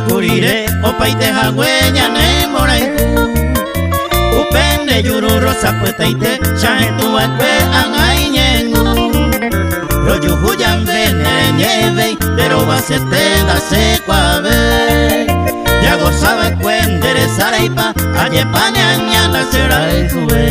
curire opaite hagüeña ne moraiku upende yuru rosa puetaite chaetu akwe angaiñengu royuhu yambene nieve pero basete da secuave ya gozaba cuendere saraipa ayepane añana será el juve.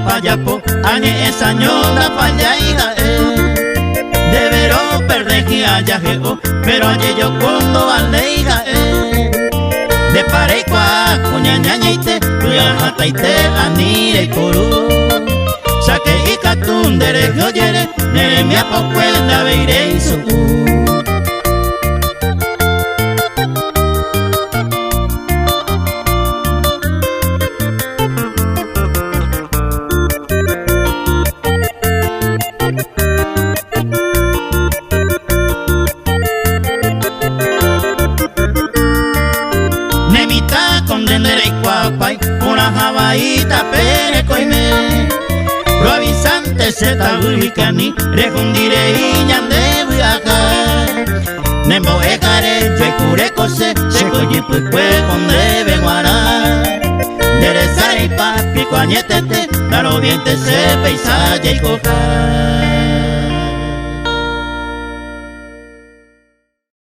Payapo, añe esa ñola payaida deberó perder que haya geo, pero añe yo cuando aleija de parecua, cuña ñañaite, tuya jataite, anire coru, saque y catundere, oyere, ne mi apocuenda veiré su. Una jabaita pere coime lo avisante se tabulicani rejundire y ñande viajar nembo ecare yo cure cose se coyi pucue con debe guara derezare y papi coañetete claro viente se paisaje y coja.